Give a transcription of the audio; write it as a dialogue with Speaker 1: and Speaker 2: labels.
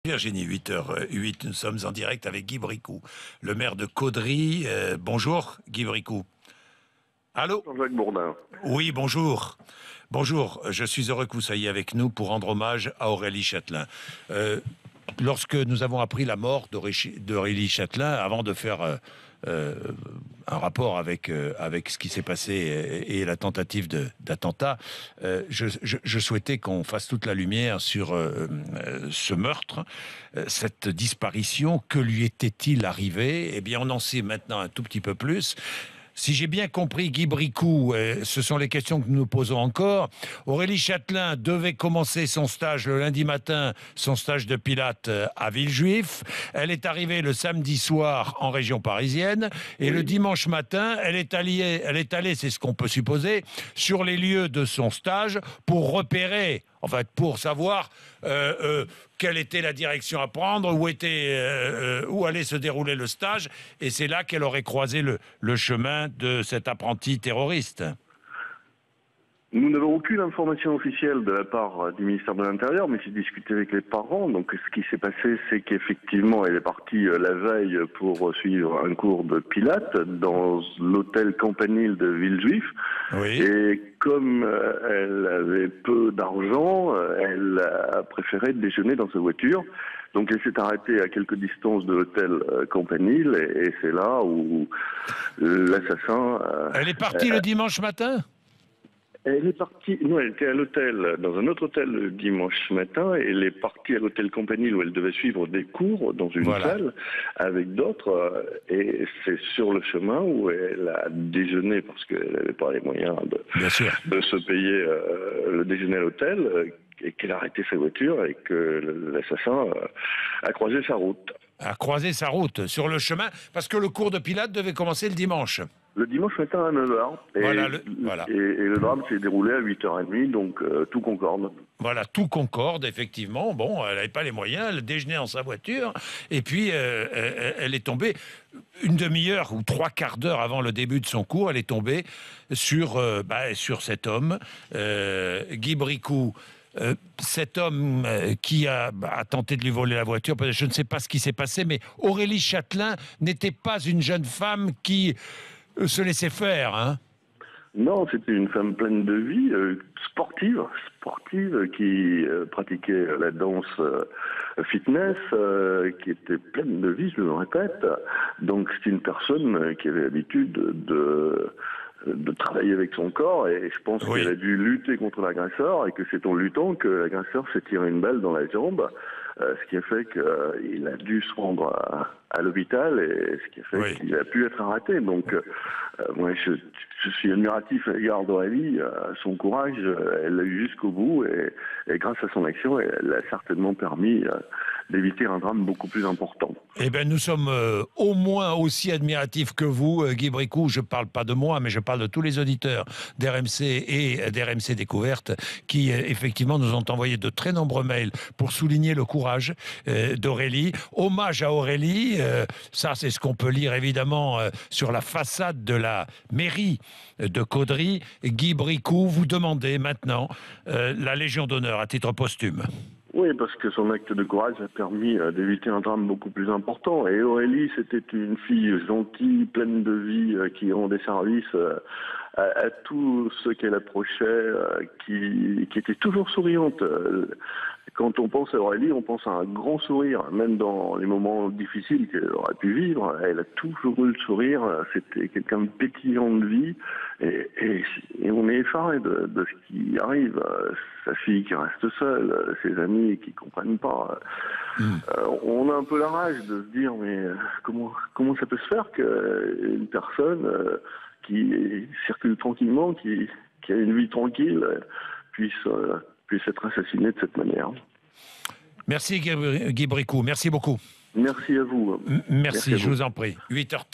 Speaker 1: Virginie, 8h08, nous sommes en direct avec Guy Bricou, le maire de Caudry. Bonjour Guy Bricou. Allô?
Speaker 2: Jean-Jacques Bourdin.
Speaker 1: Oui, bonjour. Bonjour, je suis heureux que vous soyez avec nous pour rendre hommage à Aurélie Chatelain. Lorsque nous avons appris la mort d'Aurélie Chatelain, avant de faire un rapport avec ce qui s'est passé et la tentative d'attentat, je souhaitais qu'on fasse toute la lumière sur ce meurtre, cette disparition. Que lui était-il arrivé? Eh bien, on en sait maintenant un tout petit peu plus. Si j'ai bien compris, Guy Bricou, ce sont les questions que nous nous posons encore. Aurélie Chatelain devait commencer son stage le lundi matin, son stage de Pilates à Villejuif. Elle est arrivée le samedi soir en région parisienne. Et le dimanche matin, elle est allée, c'est ce qu'on peut supposer, sur les lieux de son stage pour repérer, en fait, pour savoir quelle était la direction à prendre, où allait se dérouler le stage. Et c'est là qu'elle aurait croisé le chemin de cet apprenti terroriste.
Speaker 2: Nous n'avons aucune information officielle de la part du ministère de l'Intérieur, mais j'ai discuté avec les parents. Donc ce qui s'est passé, c'est qu'effectivement, elle est partie la veille pour suivre un cours de Pilates dans l'hôtel Campanile de Villejuif.
Speaker 1: Oui.
Speaker 2: Et comme elle avait peu d'argent, elle a préféré déjeuner dans sa voiture. Donc elle s'est arrêtée à quelques distances de l'hôtel Campanile et c'est là où l'assassin...
Speaker 1: Elle est partie le dimanche matin ?
Speaker 2: Elle est partie, non, elle était à l'hôtel, dans un autre hôtel le dimanche matin, et elle est partie à l'hôtel Campanile où elle devait suivre des cours dans une salle avec d'autres, et c'est sur le chemin où elle a déjeuné parce qu'elle n'avait pas les moyens de se payer le déjeuner à l'hôtel, et qu'elle a arrêté sa voiture et que l'assassin a croisé sa route.
Speaker 1: A croisé sa route sur le chemin, parce que le cours de Pilates devait commencer le dimanche.
Speaker 2: Le dimanche matin à 9h. Et le drame s'est déroulé à 8h30, donc tout concorde.
Speaker 1: Voilà, tout concorde, effectivement. Bon, elle n'avait pas les moyens, elle déjeunait dans sa voiture, et puis elle est tombée une demi-heure ou trois quarts d'heure avant le début de son cours, elle est tombée sur cet homme, Guy Bricou. Cet homme qui a tenté de lui voler la voiture, je ne sais pas ce qui s'est passé, mais Aurélie Chatelain n'était pas une jeune femme qui se laissait faire, hein?
Speaker 2: Non, c'était une femme pleine de vie, sportive, qui pratiquait la danse fitness, qui était pleine de vie, je le répète. Donc c'est une personne qui avait l'habitude de travailler avec son corps, et je pense qu'elle a dû lutter contre l'agresseur, et que c'est en luttant que l'agresseur s'est tiré une balle dans la jambe, ce qui a fait qu'il a dû se rendre à l'hôpital, et ce qui a fait qu'il a pu être arrêté. Donc moi je suis admiratif à l'égard d'Aurélie, son courage, elle l'a eu jusqu'au bout, et grâce à son action, elle a certainement permis d'éviter un drame beaucoup plus important.
Speaker 1: Eh bien, nous sommes au moins aussi admiratifs que vous, Guy Bricou. Je ne parle pas de moi, mais je parle de tous les auditeurs d'RMC et d'RMC Découverte qui, effectivement, nous ont envoyé de très nombreux mails pour souligner le courage d'Aurélie. Hommage à Aurélie, ça, c'est ce qu'on peut lire, évidemment, sur la façade de la mairie de Caudry. Guy Bricou, vous demandez maintenant la Légion d'honneur à titre posthume.
Speaker 2: Oui, parce que son acte de courage a permis d'éviter un drame beaucoup plus important. Et Aurélie, c'était une fille gentille, pleine de vie, qui rendait service à tous ceux qu'elle approchait, qui était toujours souriante. Quand on pense à Aurélie, on pense à un grand sourire, même dans les moments difficiles qu'elle aurait pu vivre. Elle a toujours eu le sourire, c'était quelqu'un de pétillant de vie, et on est effaré de ce qui arrive. Sa fille qui reste seule, ses amis qui comprennent pas. On a un peu la rage de se dire, mais comment ça peut se faire qu'une personne qui circule tranquillement, qui a une vie tranquille, puisse être assassinée de cette manière.
Speaker 1: Merci Guy Bricou, merci beaucoup.
Speaker 2: Merci à vous.
Speaker 1: Merci, je vous en prie. 8h30.